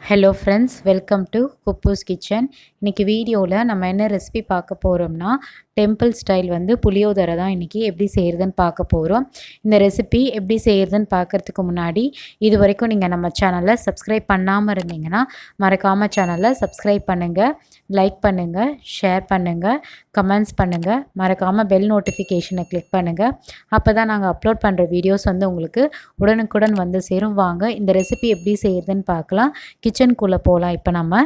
Hello friends, welcome to kuboos kitchen. இன்றைக்கி வீடியோவில் நம்ம என்ன ரெசிபி பார்க்க போகிறோம்னா, டெம்பிள் ஸ்டைல் புளியோதரை தான் இன்றைக்கி எப்படி செய்கிறதுன்னு பார்க்க போகிறோம். இந்த ரெசிபி எப்படி செய்கிறதுன்னு பார்க்குறதுக்கு முன்னாடி இது வரைக்கும் நீங்கள் நம்ம சேனலை சப்ஸ்கிரைப் பண்ணாமல் இருந்தீங்கன்னா மறக்காமல் சேனலை சப்ஸ்கிரைப் பண்ணுங்கள், லைக் பண்ணுங்கள், ஷேர் பண்ணுங்கள், கமெண்ட்ஸ் பண்ணுங்கள், மறக்காமல் பெல் நோட்டிஃபிகேஷனை கிளிக் பண்ணுங்கள். அப்போ தான் நாங்கள் அப்லோட் பண்ணுற வீடியோஸ் உங்களுக்கு உடனுக்குடன் சேரும். வாங்க இந்த ரெசிபி எப்படி செய்கிறதுன்னு பார்க்கலாம். கிச்சனுக்குள்ளே போகலாம். இப்போ நம்ம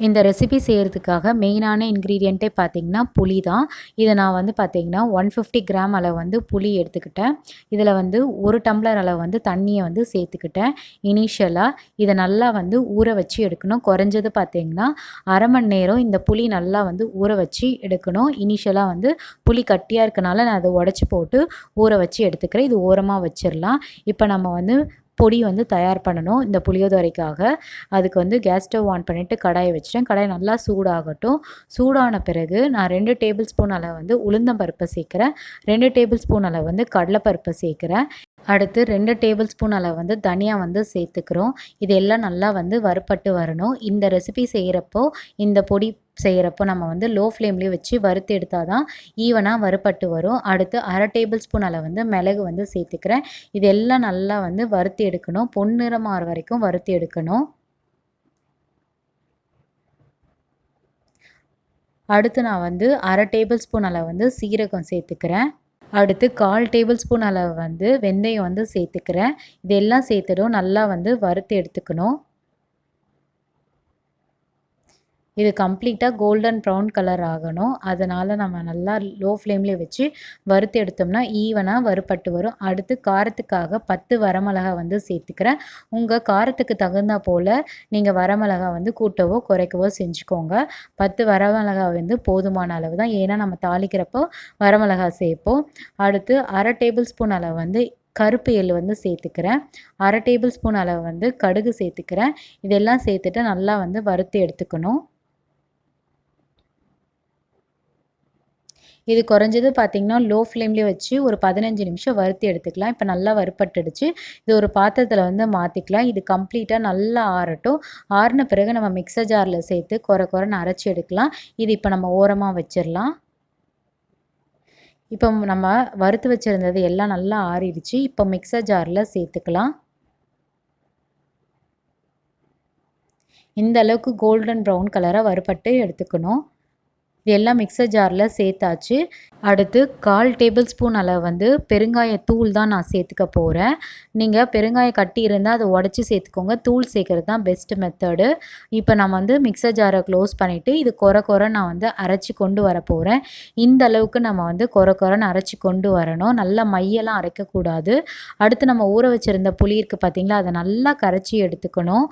இந்த ரெசிபி செய்கிறதுக்காக மெயினான இன்க்ரீடியண்ட்டே பார்த்திங்கன்னா புளி தான். இதை நான் பார்த்திங்கன்னா 150 கிராம் அளவு புளி எடுத்துக்கிட்டேன். இதில் 1 டம்ளர் அளவு தண்ணியை சேர்த்துக்கிட்டேன். இனிஷியலாக இதை நல்லா ஊற வச்சு எடுக்கணும். குறைஞ்சது பார்த்திங்கன்னா அரை மணி நேரம் இந்த புளி நல்லா ஊற வச்சு எடுக்கணும். இனிஷியலாக புளி கட்டியாக இருக்கனால நான் அதை உடச்சி போட்டு ஊற வச்சு எடுத்துக்கிறேன். இது ஓரமாக வச்சிடலாம். இப்போ நம்ம பொடி தயார் பண்ணணும் இந்த புளியோதரைக்காக. அதுக்கு கேஸ் ஸ்டவ் ஆன் பண்ணிவிட்டு கடாயை வச்சுட்டேன். கடாய் நல்லா சூடாகட்டும். சூடான பிறகு நான் 2 டேபிள் ஸ்பூன் அளவு உளுந்தம்பருப்பை சேர்க்குறேன். 2 டேபிள் ஸ்பூன் அளவு கடலைப்பருப்பை சேர்க்குறேன். அடுத்து 2 டேபிள் ஸ்பூன் அளவு தனியா சேர்த்துக்கிறோம். இது எல்லாம் நல்லா வறுப்பட்டு வரணும். இந்த ரெசிபி செய்கிறப்போ, இந்த பொடி செய்கிறப்போ நம்ம லோ ஃப்ளேம்லேயே வச்சு வறுத்து எடுத்தால் தான் ஈவனாக வறுப்பட்டு வரும். அடுத்து அரை டேபிள் ஸ்பூன் அளவு மிளகு சேர்த்துக்கிறேன். இது எல்லாம் நல்லா வறுத்து எடுக்கணும். பொன்னிறம் ஆகிற வரைக்கும் வறுத்து எடுக்கணும். அடுத்து நான் அரை டேபிள் ஸ்பூன் அளவு சீரகம் சேர்த்துக்கிறேன். அடுத்து 1/4 டேபிள் ஸ்பூன் அளவு வெந்தயம் சேர்த்துக்கிறேன். இதெல்லாம் சேர்த்துடும் நல்லா வறுத்து எடுத்துக்கணும். இது கம்ப்ளீட்டாக கோல்டன் ப்ரௌன் கலர் ஆகணும். அதனால் நம்ம நல்லா லோ ஃப்ளேம்லேயே வச்சு வறுத்து எடுத்தோம்னா ஈவனாக வறுப்பட்டு வரும். அடுத்து காரத்துக்காக 10 வரமிளகா சேர்த்துக்கிறேன். உங்கள் காரத்துக்கு தகுந்த போல் நீங்கள் வரமிளகா கூட்டவோ குறைக்கவோ செஞ்சுக்கோங்க. 10 வரமிளகா போதுமான அளவு தான். ஏன்னா நம்ம தாளிக்கிறப்போ வரமிளகா சேர்ப்போம். அடுத்து அரை டேபிள் ஸ்பூன் அளவு கருப்பு எள் சேர்த்துக்கிறேன். அரை டேபிள் ஸ்பூன் அளவு கடுகு சேர்த்துக்கிறேன். இதெல்லாம் சேர்த்துட்டு நல்லா வறுத்து எடுத்துக்கணும். இது குறைஞ்சது பார்த்திங்கன்னா லோ ஃப்ளேம்லேயே வச்சு ஒரு 15 நிமிஷம் வறுத்து எடுத்துக்கலாம். இப்போ நல்லா வறுப்பட்டுடுச்சு. இது ஒரு பாத்திரத்தில் மாற்றிக்கலாம். இது கம்ப்ளீட்டாக நல்லா ஆறட்டும். ஆறின பிறகு நம்ம மிக்சர் ஜாரில் சேர்த்து குறைன்னு அரைச்சி எடுக்கலாம். இது இப்போ நம்ம ஓரமாக வச்சிடலாம். இப்போ நம்ம வறுத்து வச்சுருந்தது எல்லாம் நல்லா ஆறிடுச்சு. இப்போ மிக்சர் ஜாரில் சேர்த்துக்கலாம். இந்த அளவுக்கு கோல்டன் ப்ரௌன் கலராக வறுப்பட்டு எடுத்துக்கணும். இது எல்லாம் மிக்சர் ஜாரில் சேர்த்தாச்சு. அடுத்து 1/4 டேபிள் ஸ்பூன் அளவு பெருங்காயத்தூள் தான் நான் சேர்த்துக்க போகிறேன். நீங்கள் பெருங்காயம் கட்டி இருந்தால் அதை உடச்சி சேர்த்துக்கோங்க. தூள் சேர்க்குறது தான் பெஸ்ட் மெத்தடு. இப்போ நான் மிக்சர் ஜாரை க்ளோஸ் பண்ணிவிட்டு இது குறை நான் அரைச்சி கொண்டு வர போகிறேன். இந்த அளவுக்கு நம்ம குறைன்னு அரைச்சி கொண்டு வரணும். நல்லா மையெல்லாம் அரைக்கக்கூடாது. அடுத்து நம்ம ஊற வச்சுருந்த புளி இருக்குது பார்த்திங்களா, அதை நல்லா கரைச்சி எடுத்துக்கணும்.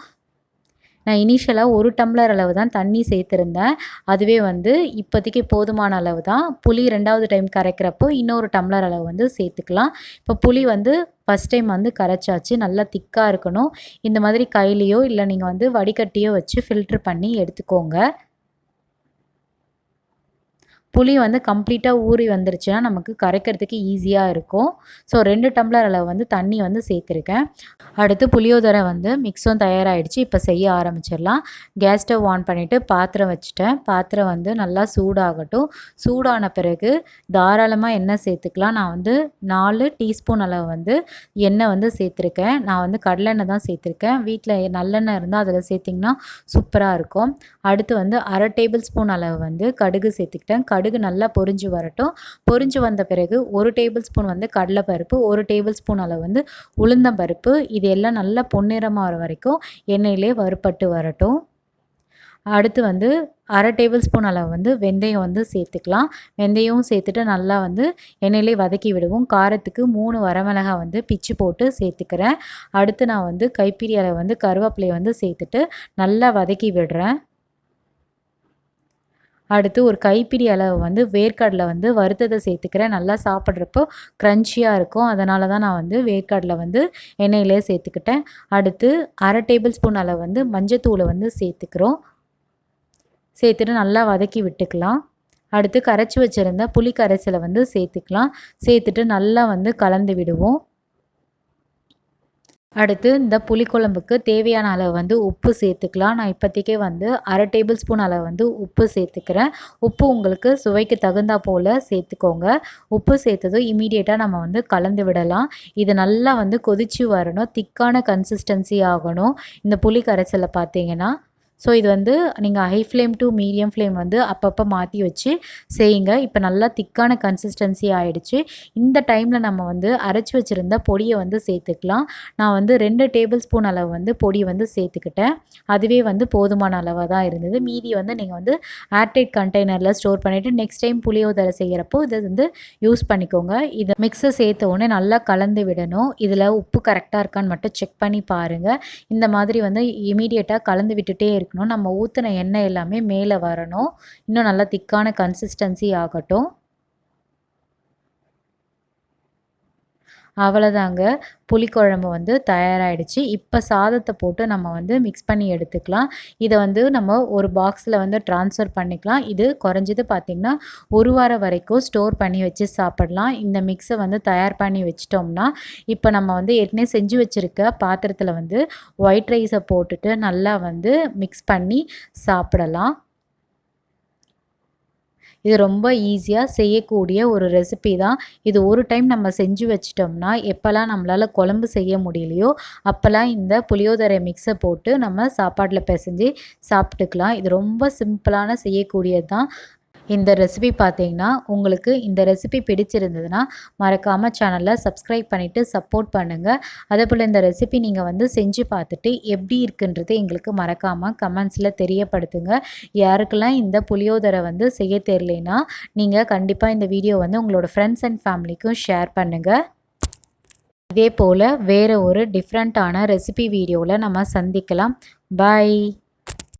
நான் இனிஷியலாக 1 டம்ளர் அளவு தான் தண்ணி சேர்த்துருந்தேன். அதுவே இப்போதைக்கு போதுமான அளவு தான். புளி 2வது டைம் கரைக்கிறப்போ இன்னொரு டம்ளர் அளவு சேர்த்துக்கலாம். இப்போ புளி ஃபஸ்ட் டைம் கரைச்சாச்சு. நல்லா திக்காக இருக்கணும். இந்த மாதிரி கையிலையோ இல்லை நீங்கள் வடிகட்டியோ வச்சு ஃபில்ட்ரு பண்ணி எடுத்துக்கோங்க. புளி கம்ப்ளீட்டாக ஊறி வந்துருச்சுன்னா நமக்கு கரைக்கிறதுக்கு ஈஸியாக இருக்கும். ஸோ 2 டம்ளர் அளவு தண்ணி சேர்த்துருக்கேன். அடுத்து புளியோதரை மிக்ஸும் தயாராகிடுச்சு. இப்போ செய்ய ஆரம்பிச்சிடலாம். கேஸ் ஸ்டவ் ஆன் பண்ணிவிட்டு பாத்திரம் வச்சுட்டேன். பாத்திரம் நல்லா சூடாகட்டும். சூடான பிறகு தாராளமாக எண்ணெய் சேர்த்துக்கலாம். நான் 4 டீஸ்பூன் அளவு எண்ணெய் சேர்த்துருக்கேன். நான் கடலெண்ணெய் தான் சேர்த்துருக்கேன். வீட்டில் நல்லெண்ணெய் இருந்தால் அதில் சேர்த்திங்கன்னா சூப்பராக இருக்கும். அடுத்து அரை டேபிள் ஸ்பூன் அளவு கடுகு சேர்த்துக்கிட்டேன். கடுகு நல்லா பொரிஞ்சு வரட்டும். பொரிஞ்சு வந்த பிறகு 1 டேபிள் ஸ்பூன் கடலைப்பருப்பு, 1 டேபிள் ஸ்பூன் அளவு உளுந்தம்பருப்பு, இது எல்லாம் நல்லா பொன்னிறமாக வரைக்கும் எண்ணெயிலே வறுப்பட்டு வரட்டும். அடுத்து அரை டேபிள் ஸ்பூன் அளவு வெந்தயம் சேர்த்துக்கலாம். வெந்தயம் சேர்த்துட்டு நல்லா எண்ணெயிலே வதக்கி விடுவோம். காரத்துக்கு 3 வரமிளகா பிச்சு போட்டு சேர்த்துக்கிறேன். அடுத்து நான் கைப்பிடி அளவு கருவேப்பிலையை சேர்த்துட்டு நல்லா வதக்கி விடுறேன். அடுத்து ஒரு கைப்பிடி அளவு வேர்க்கடலை வறுத்ததை சேர்த்துக்கிறேன். நல்லா சாப்பிட்றப்போ க்ரன்ச்சியாக இருக்கும். அதனால தான் நான் வேர்க்கடலை எண்ணெயிலே சேர்த்துக்கிட்டேன். அடுத்து அரை டேபிள் ஸ்பூன் அளவு மஞ்சத்தூளை சேர்த்துக்கிறோம். சேர்த்துட்டு நல்லா வதக்கி விட்டுக்கலாம். அடுத்து கரைச்சி வச்சுருந்த புளி கரைசலை சேர்த்துக்கலாம். சேர்த்துட்டு நல்லா கலந்து விடுவோம். அடுத்து இந்த புளிக்குழம்புக்கு தேவையான அளவு வந்து உப்பு சேர்த்துக்கலாம். நான் இப்போதைக்கே வந்து 1/2 டேபிள் ஸ்பூன் அளவு வந்து உப்பு சேர்த்துக்கிறேன். உப்பு உங்களுக்கு சுவைக்கு தகுந்தா போல் சேர்த்துக்கோங்க. உப்பு சேர்த்ததும் இம்மீடியட்டாக நம்ம வந்து கலந்து விடலாம். இது நல்லா வந்து கொதிச்சு வரணும். திக்கான கன்சிஸ்டன்சி ஆகணும் இந்த புளி கரைசலை பார்த்தீங்கன்னா. ஸோ இது வந்து நீங்கள் high flame to medium flame வந்து அப்பப்போ மாற்றி வச்சு செய்யுங்க. இப்போ நல்லா திக்கான கன்சிஸ்டன்சி ஆகிடுச்சு. இந்த டைமில் நம்ம வந்து அரைச்சி வச்சுருந்த பொடியை வந்து சேர்த்துக்கலாம். நான் வந்து 2 டேபிள் ஸ்பூன் அளவு வந்து பொடி வந்து சேர்த்துக்கிட்டேன். அதுவே வந்து போதுமான அளவாக தான் இருந்தது. மீதி வந்து நீங்கள் வந்து ஏர்டைட் கண்டெய்னரில் ஸ்டோர் பண்ணிவிட்டு நெக்ஸ்ட் டைம் புளியோதரை செய்கிறப்போ இதை வந்து யூஸ் பண்ணிக்கோங்க. இதை மிக்ஸை சேர்த்த உடனே நல்லா கலந்து விடணும். இதில் உப்பு கரெக்டாக இருக்கான்னு மட்டும் செக் பண்ணி பாருங்கள். இந்த மாதிரி வந்து இமீடியட்டாக கலந்து விட்டுட்டே இருக்கணும். நம்ம ஊற்றின எண்ணெய் எல்லாமே மேலே வரணும். இன்னும் நல்லா திக்கான கன்சிஸ்டன்சி ஆகட்டும். அவ்வளோதாங்க, புளிக்குழம்பு வந்து தயாராகிடுச்சு. இப்போ சாதத்தை போட்டு நம்ம வந்து மிக்ஸ் பண்ணி எடுத்துக்கலாம். இதை வந்து நம்ம ஒரு பாக்ஸில் வந்து ட்ரான்ஸ்ஃபர் பண்ணிக்கலாம். இது குறைஞ்சது பார்த்திங்கன்னா 1 வாரம் வரைக்கும் ஸ்டோர் பண்ணி வச்சு சாப்பிடலாம். இந்த மிக்ஸை வந்து தயார் பண்ணி வச்சிட்டோம்னா இப்போ நம்ம வந்து ஏற்கனவே செஞ்சு வச்சுருக்க பாத்திரத்தில் வந்து ஒயிட் ரைஸை போட்டுட்டு நல்லா வந்து மிக்ஸ் பண்ணி சாப்பிடலாம். இது ரொம்ப ஈஸியாக செய்யக்கூடிய ஒரு ரெசிபி தான். இது ஒரு டைம் நம்ம செஞ்சு வச்சிட்டோம்னா எப்போல்லாம் நம்மளால் குழம்பு செய்ய முடியலையோ அப்போல்லாம் இந்த புளியோதரை மிக்ஸை போட்டு நம்ம சாப்பாட்டில் பிசைஞ்சு சாப்பிட்டுக்கலாம். இது ரொம்ப சிம்பிளான செய்யக்கூடியது தான். இந்த ரெசிபி பார்த்தீங்கன்னா உங்களுக்கு இந்த ரெசிபி பிடிச்சிருந்ததுன்னா மறக்காமல் சேனலில் சப்ஸ்கிரைப் பண்ணிவிட்டு சப்போர்ட் பண்ணுங்கள். அதேபோல் இந்த ரெசிபி நீங்கள் வந்து செஞ்சு பார்த்துட்டு எப்படி இருக்குன்றது எங்களுக்கு மறக்காமல் கமெண்ட்ஸில் தெரியப்படுத்துங்க. யாருக்கெல்லாம் இந்த புளியோதரை வந்து செய்ய தெரியலைன்னா நீங்கள் கண்டிப்பாக இந்த வீடியோ வந்து உங்களோட ஃப்ரெண்ட்ஸ் அண்ட் ஃபேமிலிக்கும் ஷேர் பண்ணுங்கள். இதே போல் வேறு ஒரு டிஃப்ரெண்ட்டான ரெசிபி வீடியோவில் நம்ம சந்திக்கலாம். பாய்.